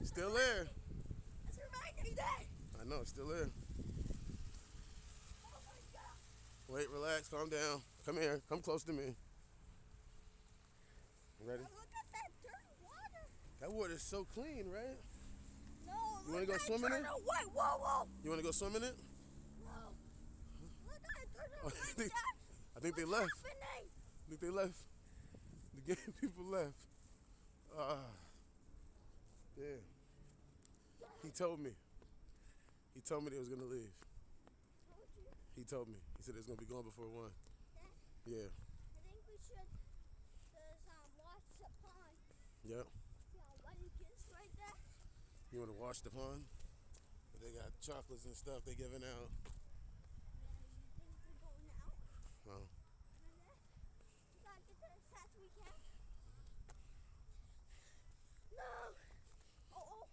Still there. It's reminding me that. I know, it's still there. Oh my God. Wait, relax, calm down. Come here, come close to me. Ready? Look at that dirty water. That water is so clean, right? No, You wanna go swim in it? White. Whoa. You wanna go swim in it? No. Look at that dirty Oh, white. I think they left. Happening? I think they left. The game people left. Damn. He told me. He told me they was gonna leave. Told you. He told me. He said it was gonna be gone before 1. Dad, Yeah. I think we should watch the pond. Yep. See how white it gets right there? You wanna wash the pond? They got chocolates and stuff they giving out. Yeah, you think we're going out? Well, We gotta get there as fast as we can. No! Oh,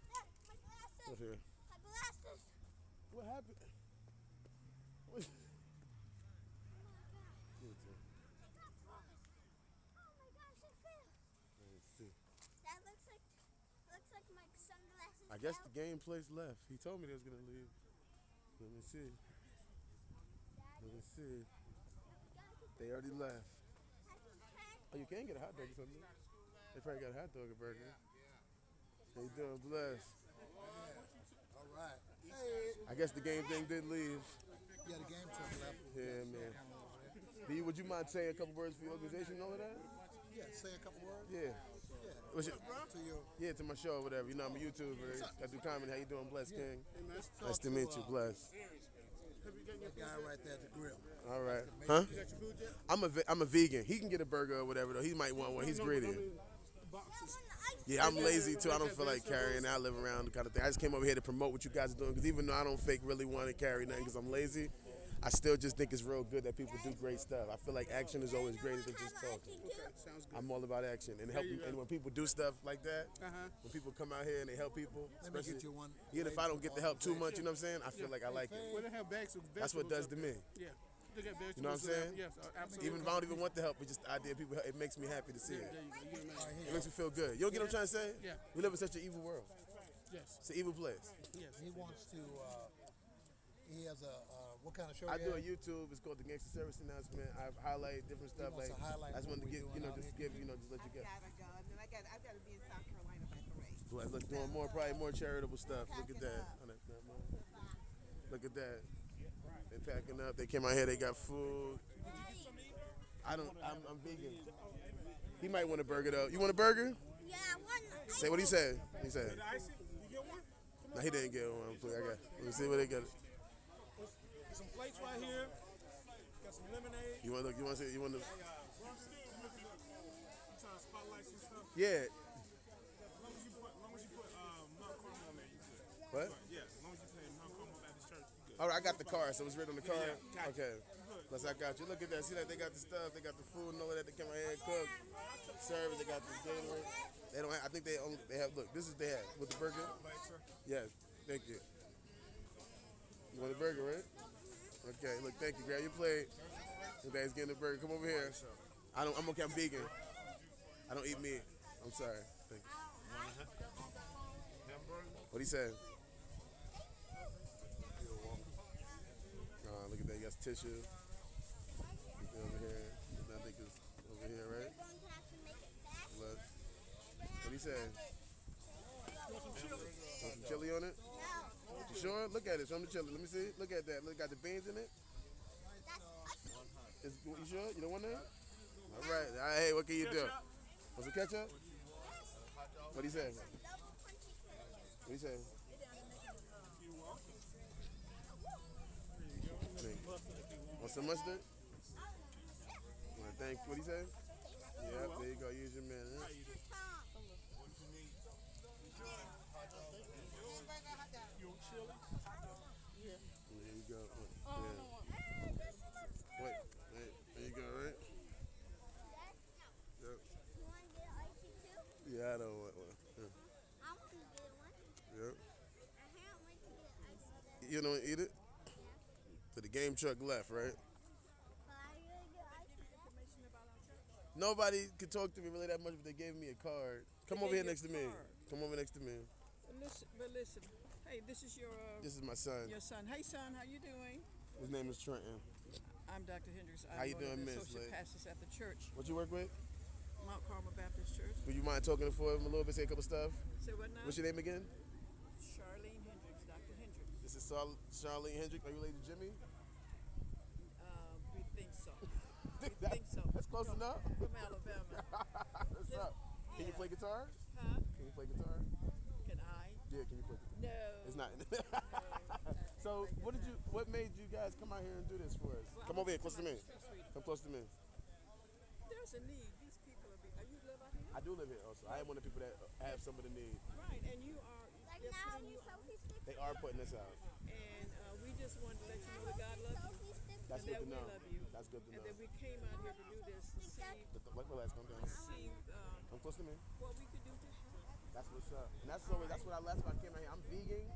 Dad, my glasses! what's here? My glasses! What happened? What? Oh my God. Give it to me. They got froze. Oh my gosh, they fell. Let me see. That looks like my sunglasses. I guess fell. the game place left. He told me they was gonna leave. Let me see. Let me see. We gotta get They already left. the can. Oh, you can get a hot dog or something. They probably got a hot dog or burger. How you doing, bless? All right. I guess the game thing did leave. Yeah, the game truck left. Yeah, man. Would you mind saying a couple words for your organization and all of that? Yeah, say a couple words. Yeah. Yeah. What's your, To your yeah, to my show or whatever. You know, I'm a YouTuber. I do comedy. How you doing, Bless King? Nice to to, meet you, Bless. that guy right there at the grill. All right. Huh? You got your food yet? I'm a vegan. He can get a burger or whatever, though. He might want one. He's greedy. Boxes. Yeah, I'm lazy too. I don't feel like carrying. I live around the kind of thing. I just came over here to promote what you guys are doing because even though I don't fake really want to carry nothing because I'm lazy, I still just think it's real good that people do great stuff. I feel like action is always greater than just talking. Sounds good. I'm all about action and helping. And when people do stuff like that, when people come out here and they help people, Let me especially get you one. even if I don't get the help too much, you know what I'm saying? I feel like I like it. Well, they have bags of vegetables. That's what does up to there. me. Yeah. They got vegetables. You know what I'm saying? Yes, absolutely. Even if I don't even want the help, it's just the idea of people. It makes me happy to see it. There you go. You get 'em out. It makes me feel good. You don't get what I'm trying to say? Yeah. We live in such an evil world. Yes. It's an evil place. Yes. He wants to. He has a what kind of show? I he do a has? YouTube. It's called the Gangster Service Announcement. I highlight different stuff. wants Like to highlight I just wanted what to we get, doing out just here. give, just let you I've go. got to go. And then I've got to be in South Carolina by 3. Like, let's do more, probably more charitable stuff. Look at that. Look at that. They packing up. They came out here. They got food. I'm vegan. He might want a burger though. You want a burger? Yeah, one. Say what he said. He said. The icing? You get one? No, he didn't get one. Please, let me see what they got. There's some plates right here. Got some lemonade. You want to look? You want to see? You want to? You trying to spotlight some stuff? Yeah. As long as you put Mount Carmel on there, you good. What? Yeah, as long as you say Mount Carmel Baptist Church, you good. All right, I got the card, so it's written on the card. got you. Okay. Plus, I got you. Look at that. See that they got the stuff. They got the food and all of that. They come out here and cook, serve. They got the dinner. They don't. I think they have. Look, this is they have with the burger. Yes. Thank you. You want a burger, right? Okay. Look, thank you. Grab your plate. Today's getting the burger. Come over here. I'm okay. I'm vegan. I don't eat meat. I'm sorry. Thank you. What he said? Look at that. You got tissue. Look over here. I think it's over here, right? Look. What he said? Want some chili on it? You sure? Look at it. Show him the chili. Let me see. Look at that. Look, got the beans in it. You sure? You don't want that? All right. All right. Hey, what can you do? Want some ketchup? What he say? What he say? Want some mustard? Want to thank? What he say? Yeah, there you go. Use your man. There you go. Yeah. Wait, there you go, right? Yep. You want to get icy too? Yeah, I don't want one. Yeah. I want to get one. Yep. I can't wait to get icy then. You don't eat it? Yeah. So the game truck left, right? But I really get icy then. Nobody could talk to me really that much, but they gave me a card. Come over here next to me. Come over next to me. Listen. Hey, this is your This is my son. son. Hey, son, how you doing? His name is Trenton. I'm Dr. Hendricks. How you I'm one doing, of the Miss associate Lee? pastors at the church, What you work with? Mount Carmel Baptist Church. Would you mind talking for him a little bit, say a couple stuff? Say what now? What's your name again? Charlene Hendricks, Dr. Hendricks. This is Charlene Hendrick. Are you related to Jimmy? We think so. Think so. That's close enough. From Alabama. What's up? Can you play guitar? Huh? Can you play guitar? Can I? Yeah, can you play guitar? No. It's not. So, what made you guys come out here and do this for us? Well, Come I'm over here, a close to me. stress reader. Come close to me. There's a need. These people are you live out here? I do live here also. I am one of the people that have some of the need. Right, and you are. Like they're now, putting you these on. selfie sticks. They are putting this out. And we just wanted to let you know that God loves you. Selfie sticks. That's And good that to we know. love you. That's good to And know. that we came out here to do this to see Relax, come down. Come close to me. what we could do to help. That's what's up. And that's what last time I came out here. I'm vegan,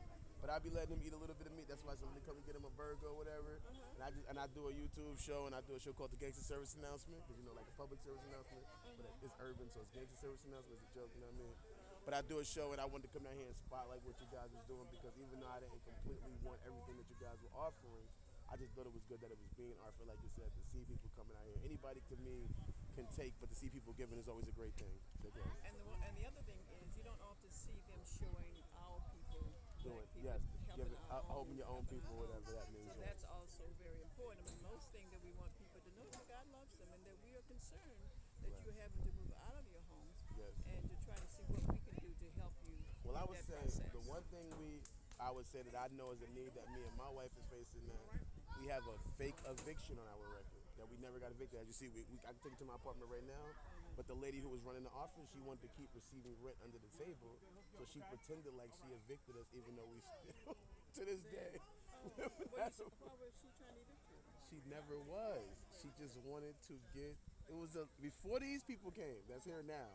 but I be letting him eat a little bit of meat. That's why somebody come and get him a burger or whatever. And I do a YouTube show, and I do a show called the Gangster Service Announcement, because you know, like a public service announcement, but it's urban, so it's Gangster Service Announcement. It's a joke, you know what I mean? But I do a show, and I wanted to come down here and spotlight what you guys was doing, because even though I didn't completely want everything that you guys were offering, I just thought it was good that it was being offered, like you said, to see people coming out here. Anybody to me can take, but to see people giving is always a great thing. And the other thing is, you don't often see them showing our people, Doing, black people, yes, helping our own helping your own people, whatever that means. So that's also very important. I mean, most thing that we want people to know is that God loves them, and that we are concerned that you're having to move out of your homes Yes. and to try to see what we can do to help you. Well, I through would that say process. the one thing I would say that I know is a need that me and my wife is facing, that we have a fake eviction on our record, that we never got evicted. As you see, I can take it to my apartment right now, but the lady who was running the office, she wanted to keep receiving rent under the table, so she pretended like she evicted us, even though we still, to this day. Why was she trying to evict you? She never was. She just wanted to get, before these people came, that's here now,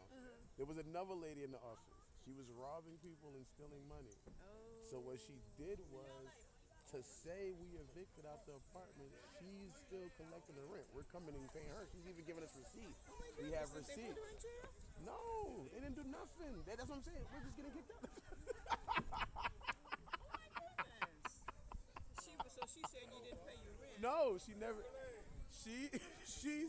there was another lady in the office. She was robbing people and stealing money. So what she did was, to say we evicted out the apartment, she's still collecting the rent. We're coming and paying her. She's even giving us receipts. We have receipts. No, they didn't do nothing. That's what I'm saying. We're just getting kicked out. So she said you didn't pay your rent. No, she never. She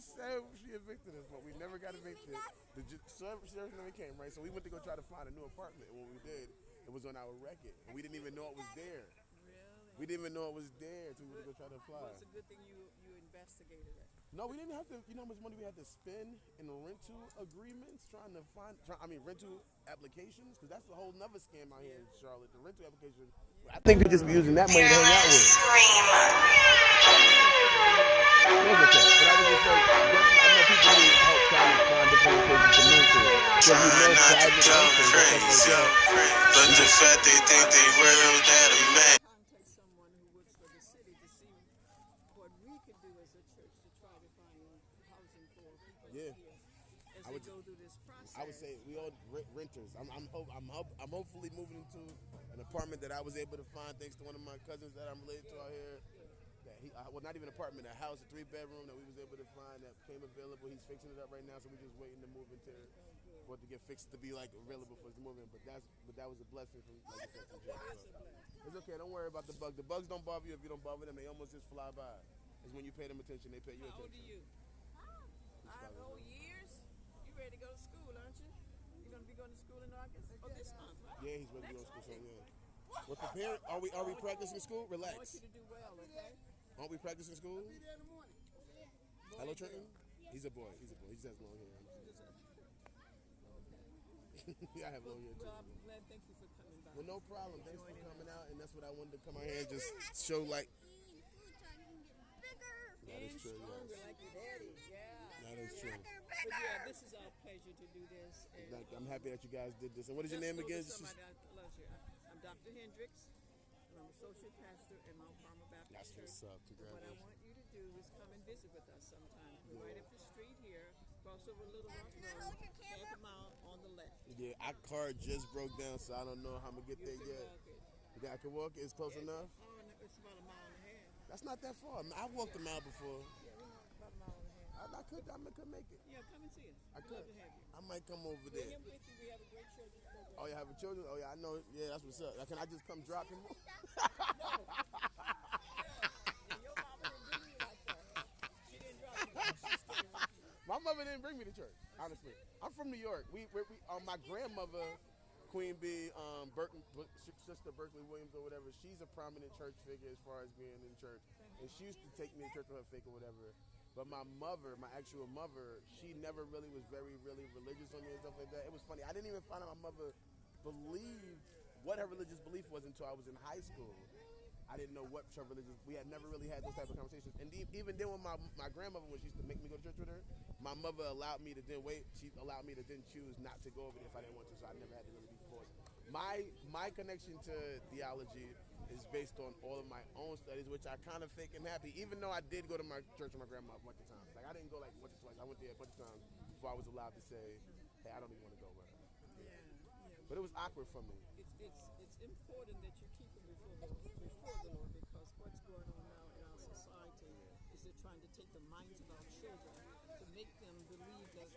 said she evicted us, but we never got evicted. The service never came, right? So we went to go try to find a new apartment, and when we did, it was on our record, and we didn't even know it was there. Really? We didn't even know it was there until we went to go try to apply. Well, it's a good thing you investigated it. No, we didn't have to. You know how much money we had to spend in rental agreements trying to rental applications? Because that's a whole nother scam out here in Charlotte. The rental application. I think they just be using that money to hang out with. It was okay. But I was just like, I know people need help trying to find different places to move to. Trying not to go crazy, but the fact they think they real, that a man. Contact someone who works for the city to see what we could do as a church to try to find housing for people Yeah. here as they go through this process. I would say we all renters. I'm hopefully moving into an apartment that I was able to find thanks to one of my cousins that I'm related to out here. Well, not even an apartment, a house, a 3-bedroom that we was able to find that became available. He's fixing it up right now, so we're just waiting to move into it for it to get fixed to be like available for us to move in. But that was a blessing from, like I said, from Jeff. So it's okay. Don't worry about the bugs. The bugs don't bother you if you don't bother them. They almost just fly by. It's when you pay them attention, they pay you How old attention. are you? 5 whole years? You ready to go to school, aren't you? You're going to be going to school in August? Oh, this month, right? Yeah, he's ready to go to school. So yeah. We're prepared. Are we practicing school? I want Relax. you to do well, okay? Aren't we practicing school? Hello, Trenton? He's a boy. He just has long hair. Yeah, I have long hair too. Well, I'm glad. Thank you for coming by. Well, no problem. Thanks for coming out, and that's what I wanted to come out here and just show, like. That is true, Stronger yes. like your daddy, yeah. That is true. But yeah, this is our pleasure to do this. And I'm happy that you guys did this. And what is your let's name go again? with somebody that loves you. I'm Dr. Hendricks, and I'm associate pastor at Mount Carmel Baptist That's Church. what's up. What I Congratulations. want you to do is come and visit with us sometime. We're right up the street here, cross over Little Rock Road, half a mile on the left. Yeah, our car just broke down, so I don't know how I'm going to get You there can yet. walk it. You think I can walk it? It's close enough? Oh, no, it's about a mile and a half. That's not that far. I walked a mile before. Yeah, about a mile and a half. I could make it. Yeah, come and see us. I We'd could. love to have you. I might might come over Bring there. him with you. We have a great children's program. Oh, you having children? Oh, yeah, I know. Yeah, that's what's up. Can I just come drop him? And your mama didn't bring you like that. She didn't drop you. She stayed with you. My mother didn't bring me to church, honestly. I'm from New York. My grandmother, Queen Bee, Sister Berkeley Williams or whatever, she's a prominent church figure as far as being in church. And she used to take me to church with her fake or whatever. But my mother, my actual mother, she never really was really religious on me and stuff like that. It was funny. I didn't even find out my mother believed what her religious belief was until I was in high school. I didn't know what her religious. We had never really had those type of conversations. And even then, when my grandmother, when she used to make me go to church with her, my mother allowed me to then wait. She allowed me to then choose not to go over there if I didn't want to. So I never had to really be forced. My connection to theology is based on all of my own studies, which I kind of fake and happy. Even though I did go to my church with my grandma a bunch of times. Like I didn't go like once or twice. I went there a bunch of times before I was allowed to say, "Hey, I don't even want to go with her." Yeah. But it was awkward for me. It's important that you keep it before the Lord, because what's going on now in our society is they're trying to take the minds of our children to make them believe that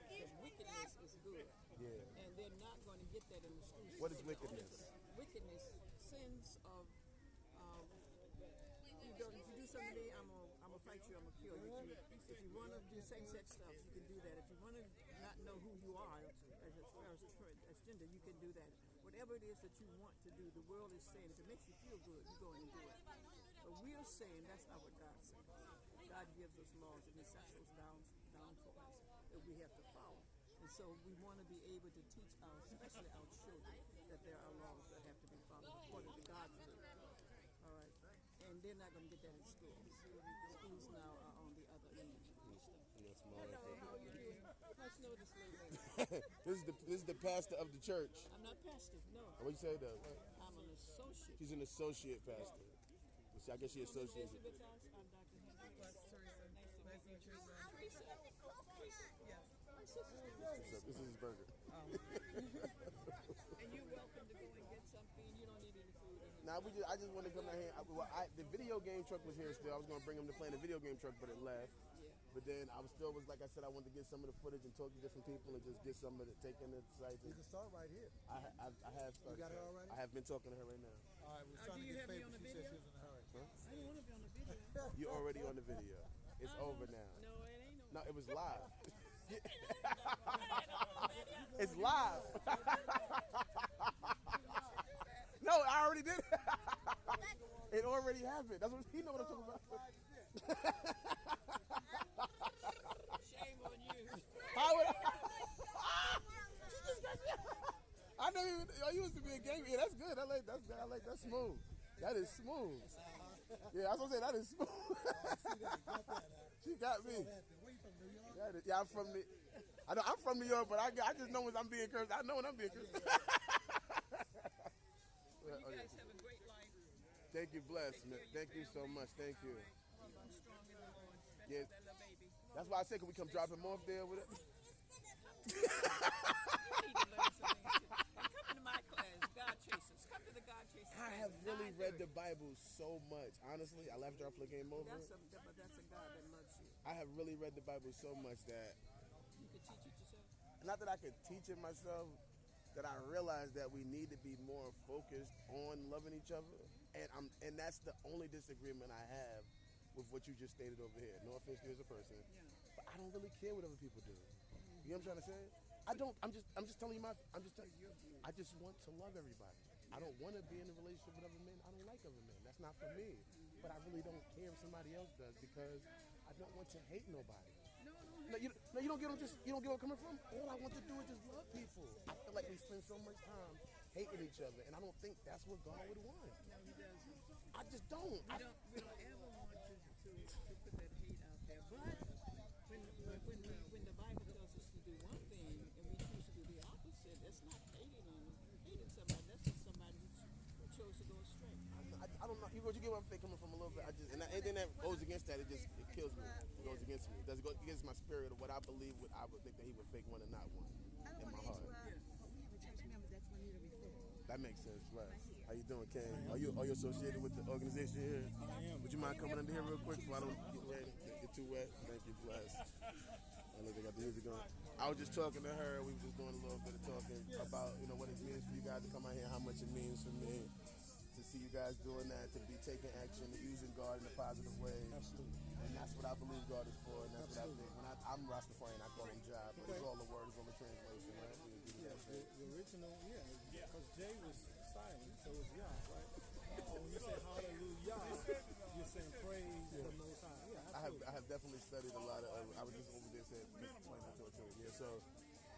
wickedness is good. Yeah. And they're not going to get that in the schools. What is wickedness? Wickedness, sins of if you do something today, I'm gonna fight you, I'm gonna kill you. If you want to do same-sex stuff, you can do that. If you want to not know who you are as far as gender, you can do that. Whatever it is that you want to do, the world is saying if it makes you feel good, you go and do it. But we're saying that's not what God says. God gives us laws and He sets those down for us that we have to follow. And so we want to be able to teach especially our children, that there are laws that have to be followed according to God's word. All right. And they're not going to get that in schools. Schools now are on the other end. Hello, how are you doing? Let's know this lady. This is the pastor of the church. I'm not pastor, no. What you say though? I'm an associate. She's an associate pastor. I guess she's associate. I'm Dr. Henry. Plus Teresa. Nice to meet you, Teresa. Teresa? Teresa? Yes. My sister's This is his burger. And you're welcome to go and get something. You don't need any food. Nah, I just want to come down here. The video game truck was here still. I was going to bring him to play in the video game truck, but it left. Yeah. But then I was still, like I said, I wanted to get some of the footage and talk to different people and just get some of it, taking the sites. You can start right here. I have started. You got it already? I have been talking to her right now. All right, we're Do trying you to have get me on papers. the She said video? she was in a hurry. I don't want to be on the video. You're already on the video. It's over now. No, it ain't No, it was live. It's live. No, I already did it. It already happened. That's what he know what I'm talking about. Shame on you. How would I? She just got me. I never even. You used to be a game. Yeah, that's good. I like that's smooth. That is smooth. Yeah, I was gonna say that is smooth. She got me. Where you from, New York? Yeah, I'm from the. I'm from New York, but I just know when I'm being cursed. I know when I'm being cursed. You guys have a great life. Thank you, bless, man. Thank you so much. Thank you. Keep on strong in the Lord. Yeah. That little baby. That's why I said, can we come drop him off there with it? You need to learn something. And come into my class, God Chasers. Come to the God Chasers. I have really read the Bible so much. Honestly, I left after I game over. That's a God that loves you. I have really read the Bible so much that, You can teach it yourself. not that I could teach it myself, that I realized that we need to be more focused on loving each other. And that's the only disagreement I have with what you just stated over here. No offense to you as a person, but I don't really care what other people do. You know what I'm trying to say? I don't. I'm just telling you I'm just telling you. I just want to love everybody. I don't want to be in a relationship with other men. I don't like other men. That's not for me. But I really don't care if somebody else does, because I don't want to hate nobody. No, you don't get where I'm coming from. All I want to do is just love people. I feel like we spend so much time hating each other, and I don't think that's what God would want. No, He doesn't. I just don't. We don't ever want to put that hate out there. But when the Bible tells us to do one thing and we choose to do the opposite, that's not hating somebody. That's just somebody who chose to go astray. I don't know. You get where I'm coming from a little bit. Anything that goes against that, it kills me. It goes against me. It doesn't go against my spirit of what I believe. I would think that He would fake one and not one in my heart. We have a church member that's going to need a referral. That makes sense, right? How you doing, Ken? Are you associated with the organization here? I am. Would you mind coming under here real quick before I don't get too wet? Thank you, bless. I know they got the music on. I was just talking to her. We were just doing a little bit of talking about, you know, what it means for you guys to come out here, how much it means for me to see you guys doing that, to be taking action, using God in a positive way. Absolutely. And that's what I believe God is for, and that's what I think. When I'm Rastafarian, I call him Jah, but it's all the word, it's all the translation, right? The original, because Jay was silent, so it's Yah, right? When you say hallelujah, you're saying praise the Most High. Yeah, absolutely. I have definitely studied a lot of. I was just over there saying, explaining to it. Yeah. So,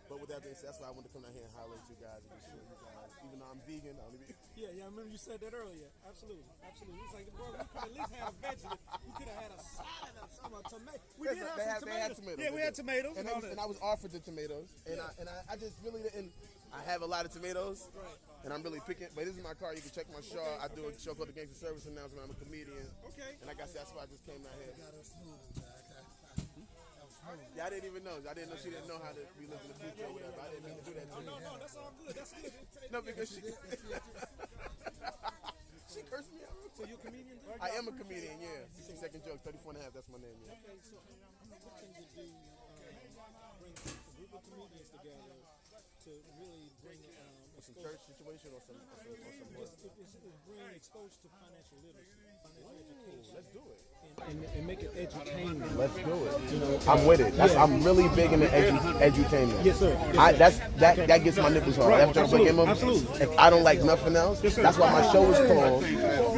but with that being said, that's why I wanted to come down here and highlight you guys and just show you guys. Even though I'm vegan, I only be. Yeah, I remember you said that earlier. Absolutely. It's like, bro, we could at least have vegetables. We could have had a salad or some tomato. We did have some tomatoes. Yeah, we had tomatoes. And I was offered the tomatoes, and I just really didn't. I have a lot of tomatoes, and I'm really picking. But this is my car. You can check my show. I do a show called The Gangster Service Announcement. I'm a comedian. Okay. And like I said, that's why I just came out here. Got us smooth, Yeah, I didn't even know. I didn't know she didn't know how to be living in the future or whatever. I didn't mean to do that to her. No, that's all good. That's good. No, because she cursed me out. So you're a comedian? I am a comedian, yeah. 60 Second Jokes, 34 and a half, that's my name, yeah. Okay, so I'm looking to do, bring a group of comedians together to really bring Some church situation or some what? bring exposure to financial literacy, financial education. Let's do it. And make it edutainment. Let's do it. I'm with it. I'm really big into edutainment. Yes, sir. That gets my nipples hard. Absolutely. If I don't like nothing else, that's why my show is called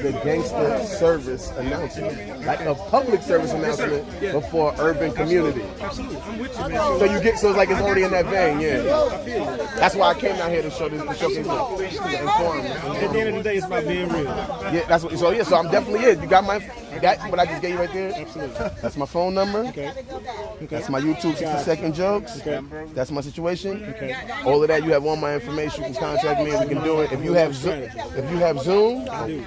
The Gangster Service Announcement. Like a public service announcement before urban community. Absolutely. I'm with you, man. So it's like it's already in that vein, yeah. That's why I came down here to show this, to inform. At the end of the day, it's about being real. Yeah, that's what. So I'm definitely it. You got my. That's what I just gave you right there. Absolutely. That's my phone number. Okay. That's my YouTube 60 Second Jokes. Okay. That's my situation. Okay. All of that, you have all my information. You can contact me and we can do it. If you have Zoom, I do.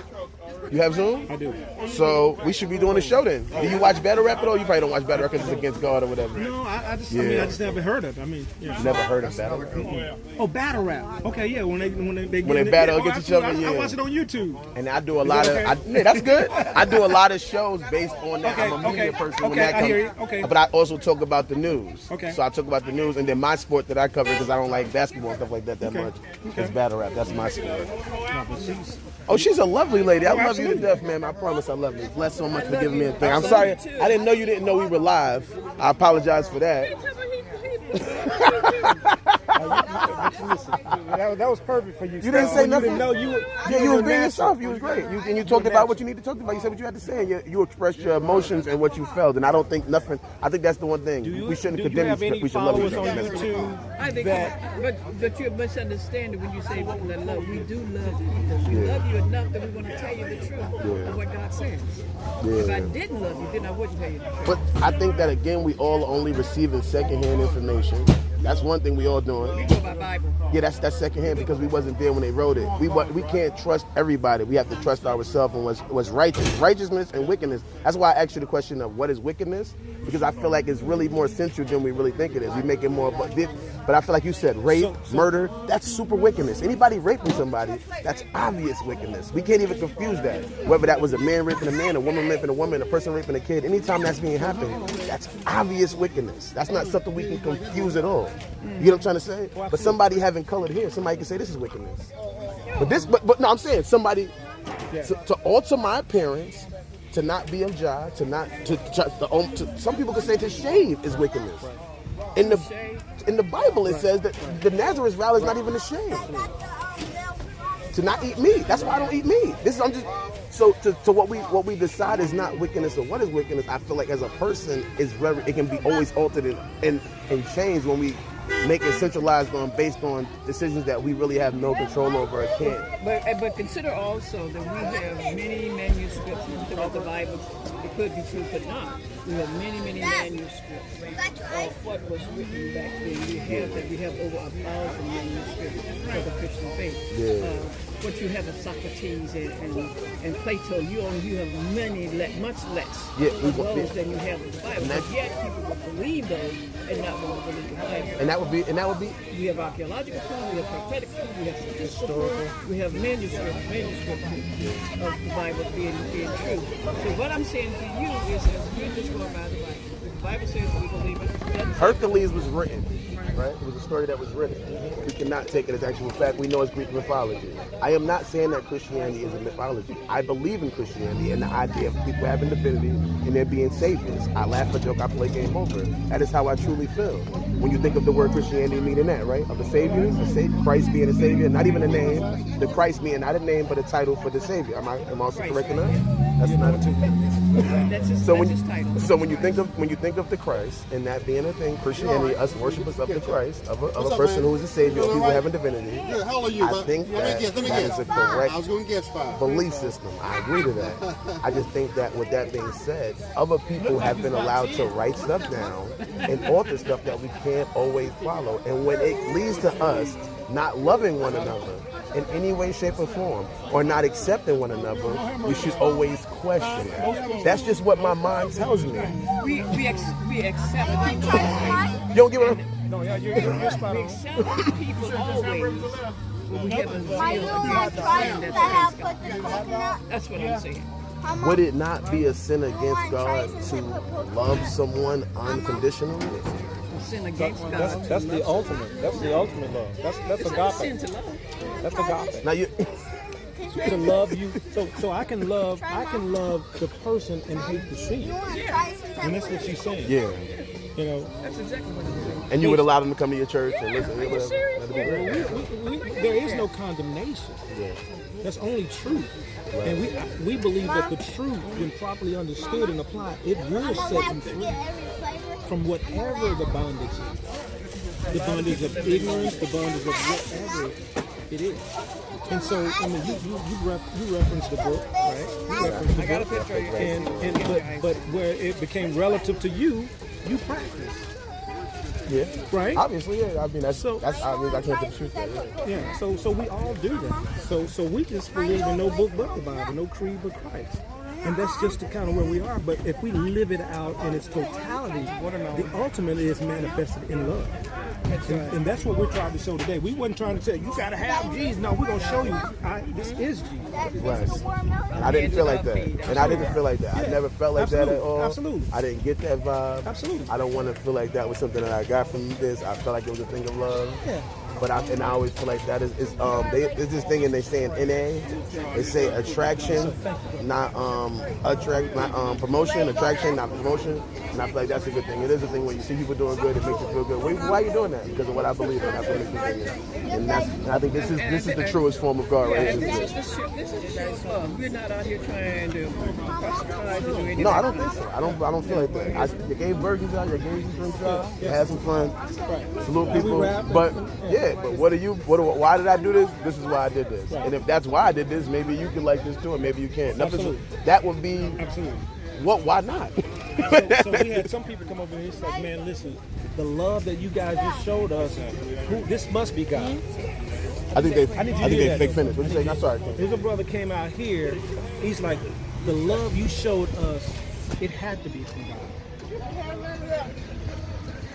You have Zoom? I do. So we should be doing a show then. Do you watch Battle Rap at all? You probably don't watch Battle Rap because it's against God or whatever. No, I just never heard of it. I mean, yeah. You never heard of Battle Rap? Oh, Battle Rap. Okay, yeah. When they battle against each other, yeah. I watch it on YouTube. And I do a lot of. Yeah, that's good. I do a lot of shows based on that. I'm a media person. When that I hear you. Okay. But I also talk about the news. Okay. So I talk about the news, and then my sport that I cover because I don't like basketball and stuff like that much. It's Battle Rap. That's my sport. Oh, she's a lovely lady. I love you to death, man. I promise I love you. Bless so much for giving me a thing. I'm sorry. I didn't know you didn't know we were live. I apologize for that. That was perfect for you. You didn't say nothing. No, you was being yourself. You was great. And you talked about what you need to talk about. You said what you had to say. And you expressed your emotions and what you felt. And I don't think nothing. I think that's the one thing. We shouldn't condemn each other. We should love each other. I think but you're misunderstanding when you say that love. We do love you because we love you enough that we want to tell you the truth of what God says. If I didn't love you, then I wouldn't tell you the truth. But I think that again, we all only receiving secondhand information. That's one thing we all doing. We go by Bible. Yeah, that's secondhand because we wasn't there when they wrote it. We can't trust everybody. We have to trust ourselves and what's righteous. Righteousness and wickedness. That's why I asked you the question of what is wickedness, because I feel like it's really more central than we really think it is. We make it more, but I feel like you said rape, murder, that's super wickedness. Anybody raping somebody, that's obvious wickedness. We can't even confuse that. Whether that was a man raping a man, a woman raping a woman, a person raping a kid, anytime that's being happening, that's obvious wickedness. That's not something we can confuse at all. You know what I'm trying to say? But somebody having colored hair, somebody can say this is wickedness. But no, I'm saying somebody to alter my appearance, to not be of Jah, some people could say to shave is wickedness. In the Bible, it says that the Nazareth vow is not even a shame. To not eat meat. That's why I don't eat meat. So what we decide is not wickedness or what is wickedness. I feel like as a person, it can be always altered and changed when we make it centralized based on decisions that we really have no control over or can't. But consider also that we have many manuscripts throughout the Bible. It could be true, but not. We have many manuscripts of what was written back then. We have over 1,000 manuscripts for the Christian faith. What you have of Socrates and Plato, you have much less of those than you have in the Bible. But yet people would believe those and not want to believe the Bible. And that would be. We have archaeological proof, we have prophetic proof, we have statistical proof, we have manuscript of the Bible being true. So what I'm saying to you is that we're just going by the Bible. The Bible says we believe it. Hercules was written, right? It was a story that was written. We cannot take it as actual fact. We know it's Greek mythology. I am not saying that Christianity is a mythology. I believe in Christianity and the idea of people having divinity and there being saviors. I laugh, a joke, I play game over. That is how I truly feel. When you think of the word Christianity meaning that, right? Of the saviors, Christ being a savior, not even a name. The Christ being not a name, but a title for the savior. Am I also correct in that? That's not a so when you think of the Christ and that being a thing, Christianity, us worshipers of the Christ, of a person who is a savior, people having divinity. Good. How old are you? I think that is a correct belief system. I agree to that. I just think that with that being said, other people have been allowed to write stuff down and author stuff that we can't always follow. And when it leads to us not loving one another in any way, shape, or form, or not accepting one another, we should always question that. That's just what my mind tells me. We accept people. You don't give a... No, yeah, you're spot We on. accept people always. When we have a Are you like Christ that have put the coconut? That's what I'm saying. Would it not be a sin against God to love someone unconditionally? Sin against God. That's the ultimate. That's the ultimate love. That's It's not a sin agape. to love. That's agape. Now you... To love you, so I can love the person and hate the sin. And that's what she's saying. Yeah. You know, That's exactly what I'm saying. And you would allow them to come to your church and listen to whatever? That'd be great. there is no condemnation. Yeah. That's only truth. And we believe that the truth, when properly understood and applied, it will set you free from whatever the bondage is. The bondage of ignorance, the bondage of whatever it is. And so, I mean, you referenced the book, right? You referenced the book. But where it became relative to you, you practice. Yeah. Right? Obviously, yeah. I mean, that's obvious. I can't put the truth there. Yeah. So we all do that. So we just believe in no book but the Bible, no creed but Christ. And that's just the kind of where we are. But if we live it out in its totality, the ultimate is manifested in love. And that's what we're trying to show today. We wasn't trying to say, you got to have Jesus. No, we're going to show you, this is Jesus. Right. I didn't feel like that. And I didn't feel like that. I never felt like that at all. Absolutely. I didn't get that vibe. Absolutely. I don't want to feel like that was something that I got from this. I felt like it was a thing of love. Yeah. But I always feel like that is there's this thing and they say in NA, they say attraction, not promotion, attraction, not promotion. And I feel like that's a good thing. It is a thing when you see people doing good, it makes you feel good. Why are you doing that? Because of what I believe in. That's what makes me feel good. And I think this is the truest form of God, right? This is love. We're not out here trying to proselytize or do anything. No, I don't think so. I don't feel like that. You gave burgers out, you gave some drinks out, you had some fun, salute people. But yeah, but why did I do this? This is why I did this. And if that's why I did this, maybe you can like this too, and maybe you can't. That would be what? Why not? So we had some people come over and it's like, man, listen, the love that you guys just showed us, this must be God. I think they fake finished. What you say? I'm sorry. There's a brother came out here. He's like, the love you showed us, it had to be from God.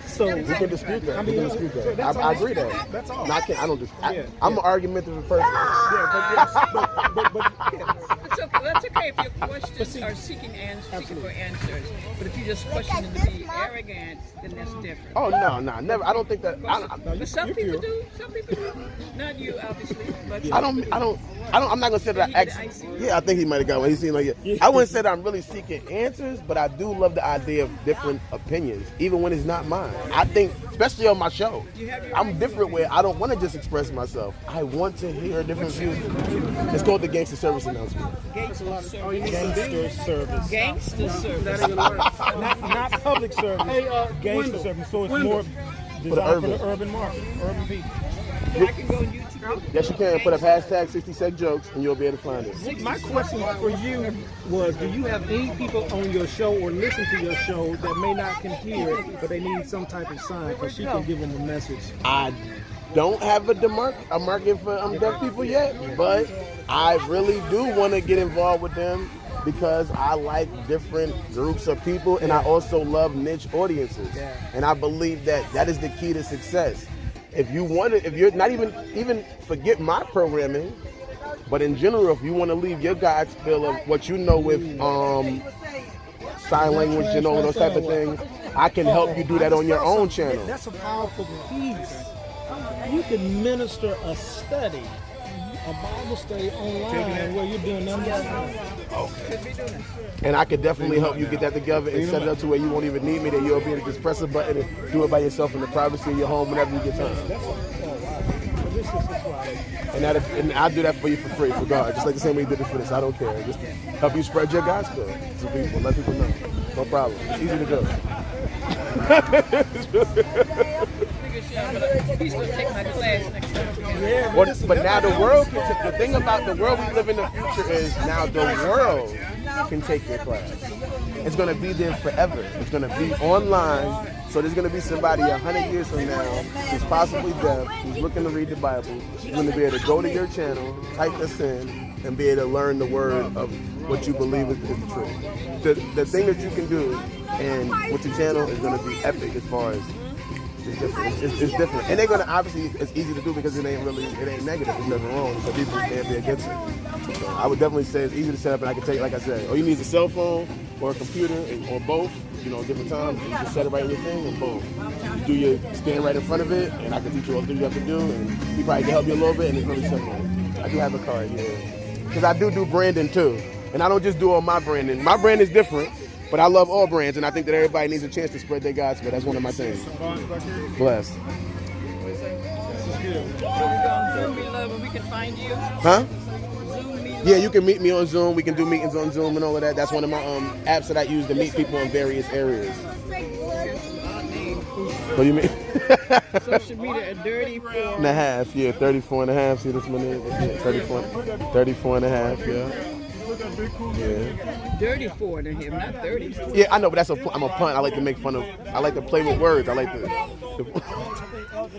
So we can dispute that. I mean, we can dispute that. that's I agree that. That's all. No, I can't. I don't dispute. Yeah, I'm an argumentative person. That's okay if your questions are seeking for answers. But if you just question them to be arrogant, then that's different. Oh no, never. I don't think that. But some people do. Some people do. Not you, obviously. But I'm not gonna say that I yeah, I think he might have got one. He seemed like it. I wouldn't say that I'm really seeking answers, but I do love the idea of different opinions, even when it's not mine. I think, especially on my show, I'm different where I don't want to just express myself. I want to hear different views. It's called the Gangster Service announcement. Gangster service. Gangster service. Not public service. Gangster service. So it's more designed for the urban market, urban people. I can go on YouTube. Yes, you can. Put up hashtag 60sec jokes and you'll be able to find it. My question for you was, do you have any people on your show or listen to your show that may not can hear, but they need some type of sign because she can give them a message? I don't have a market for deaf people yet, but I really do want to get involved with them because I like different groups of people and I also love niche audiences. And I believe that is the key to success. If you're not even forget my programming, but in general, if you want to leave your guide spill of what you know with sign language and all those type of things, I can help you do that on your own channel. That's a powerful piece. You can minister a study, a Bible study online where you're doing nothing. And I could definitely help you get that together and set it up to where you won't even need me, that you'll be able to just press a button and do it by yourself in the privacy of your home whenever you get time. And I'll do that for you for free, for God. Just like the same way you did it for this. I don't care. Just to help you spread your gospel to people. Let people know. No problem. It's easy to do. He's going to take my class next time. But now the world can the thing about the world we live in the future is now the world can take your class. It's going to be there forever. It's going to be online. So there's going to be somebody 100 years from now who's possibly deaf, who's looking to read the Bible, who's going to be able to go to your channel, type this in, and be able to learn the word of what you believe is the truth. The thing that you can do and with your channel is going to be epic as far as it's different. It's different. And they're going to, obviously, it's easy to do because it ain't negative. There's nothing wrong. So people can't be against it. So I would definitely say it's easy to set up, and I can tell you, like I said, all you need is a cell phone or a computer or both, different times. You just set it right in your thing and boom. You do your stand right in front of it, and I can teach you all the things you have to do, and he probably can help you a little bit, and it's really simple. I do have a card here. Because I do branding too. And I don't just do all my branding. My brand is different. But I love all brands, and I think that everybody needs a chance to spread their gospel. That's one of my things. Blessed. We can find you. Huh? Yeah, you can meet me on Zoom. We can do meetings on Zoom and all of that. That's one of my apps that I use to meet people in various areas. What do you mean? Social media at 34 and a half. Yeah, 34 and a half. See this one here? Yeah, 34 and a half, yeah. Yeah. 34 to him, not 30. Yeah, I know, but I'm a punt. I like to make fun of. I like to play with words. I like to.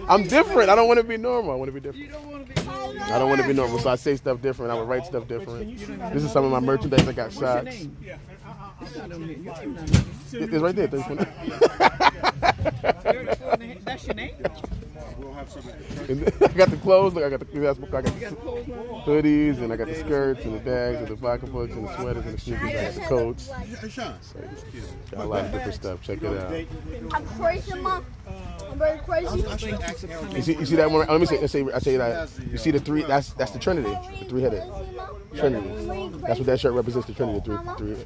I'm different. I don't want to be normal. I want to be different. You don't want to be normal. I don't want to be normal, so I say stuff different. I would write stuff different. This is some of my merchandise. I got socks. It's right there. 34. 34. That's your name? I got the clothes. Look, I got the hoodies, and I got the skirts, and the bags, and the pocketbooks, and the sweaters, and the sneakers. I got the coats. So, got a lot of different stuff. Check it out. I'm crazy, Mom. I'm very crazy. You see that one? Let me say. I say that. You see the three? That's the Trinity. The three-headed Trinity. That's what that shirt represents. The Trinity. The three.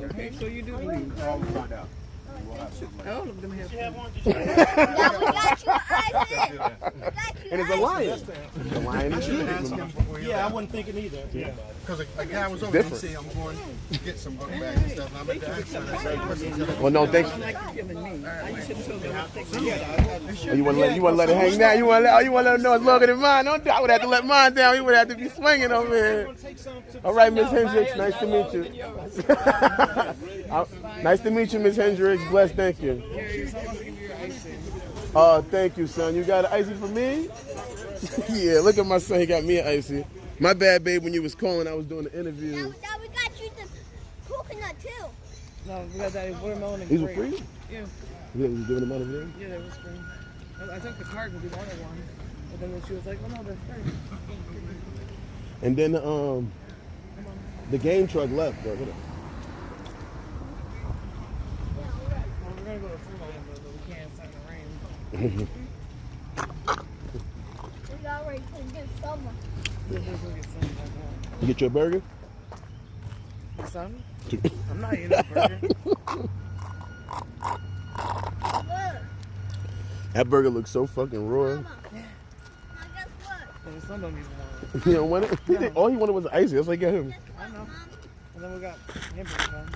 Okay, so you do believe. All of them have And it's a lion. The lion is you. Yeah, I wasn't thinking either. Yeah. Because a guy was over there and said, I'm going to get some book bags and stuff. And I'm like, well, no, thanks. You want to let it hang down? You want to let it know it's longer than mine? Don't. I would have to let mine down. You would have to be swinging over here. All right, Miss Hendricks. Nice to meet you. Nice to meet you, Miss Hendricks. Blessed. Thank you. Oh, thank you, son. You got an icy for me? Yeah, look at my son. He got me an icy. My bad, babe. When you was calling, I was doing the interview. Now we got you the coconut too. No, we got that watermelon and These were grape. free? Yeah. You giving them out of there? Yeah, that was free. I think the card would be one of one. But then she was like, oh no, they're free. And then the game truck left, bro. What We're going to go to Food Line, but we can't stand the rain. We already can get someone. You get your burger? Son? I'm not eating a burger. That burger looks so fucking raw. Now guess what? Some don't even want it. You don't want it? All he wanted was icy. That's like him. I know. And then we got hamburger buns.